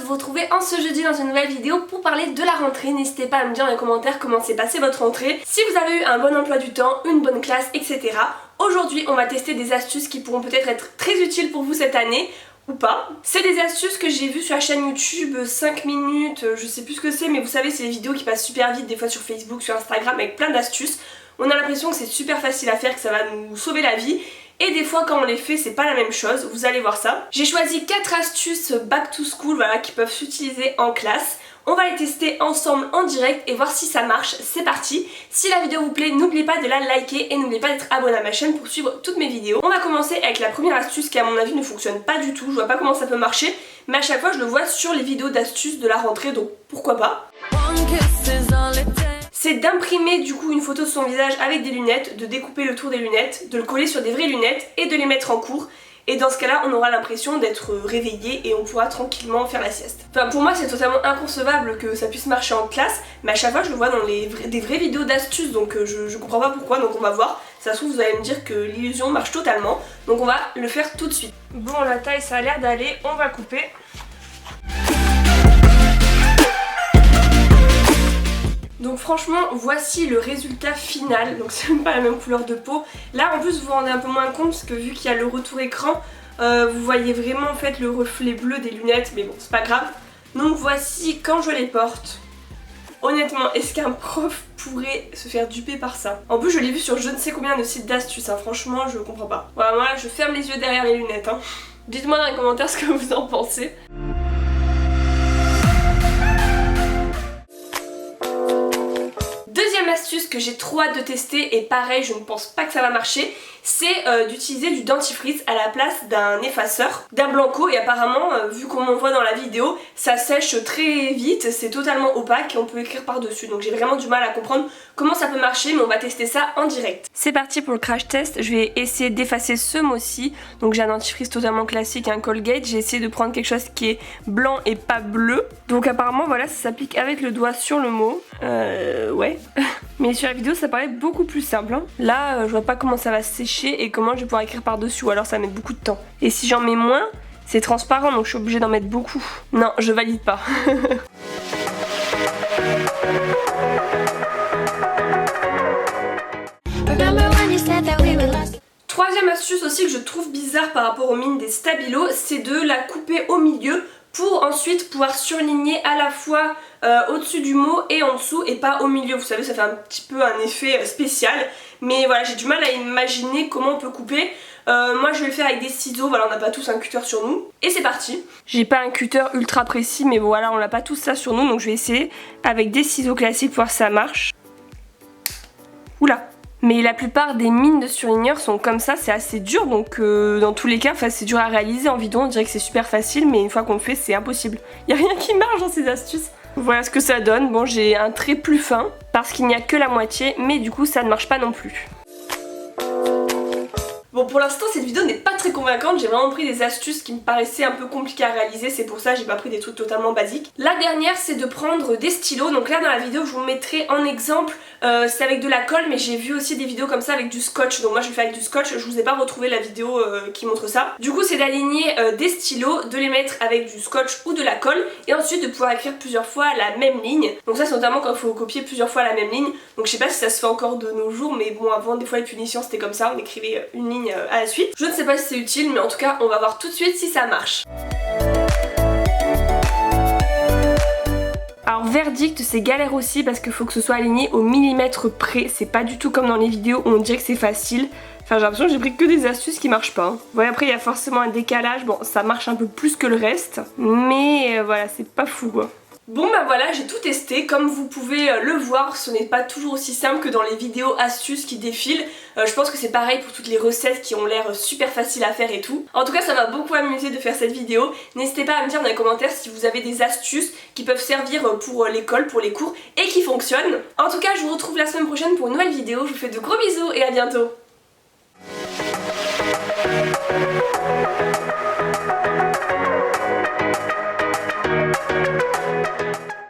vous retrouver en ce jeudi dans une nouvelle vidéo pour parler de la rentrée. N'hésitez pas à me dire dans les commentaires comment s'est passée votre rentrée, si vous avez eu un bon emploi du temps, une bonne classe, etc. Aujourd'hui on va tester des astuces qui pourront peut-être être très utiles pour vous cette année ou pas. C'est des astuces que j'ai vues sur la chaîne YouTube 5 minutes, je sais plus ce que c'est, mais vous savez c'est les vidéos qui passent super vite des fois sur Facebook, sur Instagram avec plein d'astuces. On a l'impression que c'est super facile à faire, que ça va nous sauver la vie. Et des fois quand on les fait c'est pas la même chose, vous allez voir ça. J'ai choisi 4 astuces back to school voilà, qui peuvent s'utiliser en classe. On va les tester ensemble en direct et voir si ça marche, c'est parti. Si la vidéo vous plaît, n'oubliez pas de la liker et n'oubliez pas d'être abonné à ma chaîne pour suivre toutes mes vidéos. On va commencer avec la première astuce qui à mon avis ne fonctionne pas du tout, je vois pas comment ça peut marcher, mais à chaque fois je le vois sur les vidéos d'astuces de la rentrée, donc pourquoi pas. C'est d'imprimer du coup une photo de son visage avec des lunettes, de découper le tour des lunettes, de le coller sur des vraies lunettes et de les mettre en cours. Et dans ce cas là on aura l'impression d'être réveillé et on pourra tranquillement faire la sieste. Enfin pour moi c'est totalement inconcevable que ça puisse marcher en classe, mais à chaque fois je le vois dans des vraies vidéos d'astuces, donc je comprends pas pourquoi, donc on va voir. Ça se trouve vous allez me dire que l'illusion marche totalement, donc on va le faire tout de suite. Bon la taille ça a l'air d'aller, on va couper. Donc franchement voici le résultat final, donc c'est même pas la même couleur de peau. Là en plus vous vous rendez un peu moins compte parce que vu qu'il y a le retour écran, vous voyez vraiment en fait le reflet bleu des lunettes, mais bon c'est pas grave. Donc voici quand je les porte. Honnêtement, est-ce qu'un prof pourrait se faire duper par ça? En plus je l'ai vu sur je ne sais combien de sites d'astuces, hein. Franchement je comprends pas. Voilà, moi je ferme les yeux derrière les lunettes, hein. Dites-moi dans les commentaires ce que vous en pensez. Deuxième astuce que j'ai trop hâte de tester, et pareil je ne pense pas que ça va marcher, c'est d'utiliser du dentifrice à la place d'un effaceur, d'un blanco, et apparemment vu qu'on en voit dans la vidéo ça sèche très vite, c'est totalement opaque et on peut écrire par dessus, donc j'ai vraiment du mal à comprendre comment ça peut marcher, mais on va tester ça en direct. C'est parti pour le crash test, je vais essayer d'effacer ce mot-ci, donc j'ai un dentifrice totalement classique, un Colgate, j'ai essayé de prendre quelque chose qui est blanc et pas bleu, donc apparemment voilà ça s'applique avec le doigt sur le mot, ouais. Mais sur la vidéo ça paraît beaucoup plus simple, hein. Là je vois pas comment ça va sécher et comment je vais pouvoir écrire par dessus, ou alors ça va mettre beaucoup de temps. Et si j'en mets moins, c'est transparent donc je suis obligée d'en mettre beaucoup. Non, je valide pas. Troisième astuce aussi que je trouve bizarre par rapport aux mines des stabilos, c'est de la couper au milieu pour ensuite pouvoir surligner à la fois au-dessus du mot et en dessous et pas au milieu. Vous savez ça fait un petit peu un effet spécial, mais voilà j'ai du mal à imaginer comment on peut couper. Moi je vais le faire avec des ciseaux, voilà on n'a pas tous un cutter sur nous. Et c'est parti. J'ai pas un cutter ultra précis mais voilà on n'a pas tous ça sur nous, donc je vais essayer avec des ciseaux classiques pour voir si ça marche. Oula. Mais la plupart des mines de surligneurs sont comme ça, c'est assez dur, donc dans tous les cas, c'est dur à réaliser en vidéo, on dirait que c'est super facile, mais une fois qu'on le fait, c'est impossible. Y a rien qui marche dans ces astuces. Voilà ce que ça donne, bon j'ai un trait plus fin, parce qu'il n'y a que la moitié, mais du coup ça ne marche pas non plus. Bon pour l'instant cette vidéo n'est pas très convaincante, j'ai vraiment pris des astuces qui me paraissaient un peu compliquées à réaliser, c'est pour ça que j'ai pas pris des trucs totalement basiques. La dernière c'est de prendre des stylos, donc là dans la vidéo je vous mettrai en exemple, c'est avec de la colle, mais j'ai vu aussi des vidéos comme ça avec du scotch, donc moi je le fais avec du scotch, je vous ai pas retrouvé la vidéo qui montre ça. Du coup c'est d'aligner des stylos, de les mettre avec du scotch ou de la colle, et ensuite de pouvoir écrire plusieurs fois la même ligne. Donc ça c'est notamment quand il faut copier plusieurs fois la même ligne, donc je sais pas si ça se fait encore de nos jours, mais bon avant des fois les punitions c'était comme ça, on écrivait une ligne à la suite. Je ne sais pas si c'est utile, mais en tout cas on va voir tout de suite si ça marche. Alors verdict, c'est galère aussi parce qu'il faut que ce soit aligné au millimètre près, c'est pas du tout comme dans les vidéos où on dirait que c'est facile. Enfin j'ai l'impression que j'ai pris que des astuces qui marchent pas, hein. Ouais après il y a forcément un décalage, bon ça marche un peu plus que le reste, mais voilà c'est pas fou quoi. Bon bah voilà, j'ai tout testé, comme vous pouvez le voir, ce n'est pas toujours aussi simple que dans les vidéos astuces qui défilent. Je pense que c'est pareil pour toutes les recettes qui ont l'air super faciles à faire et tout. En tout cas ça m'a beaucoup amusé de faire cette vidéo. N'hésitez pas à me dire dans les commentaires si vous avez des astuces qui peuvent servir pour l'école, pour les cours et qui fonctionnent. En tout cas je vous retrouve la semaine prochaine pour une nouvelle vidéo, je vous fais de gros bisous et à bientôt.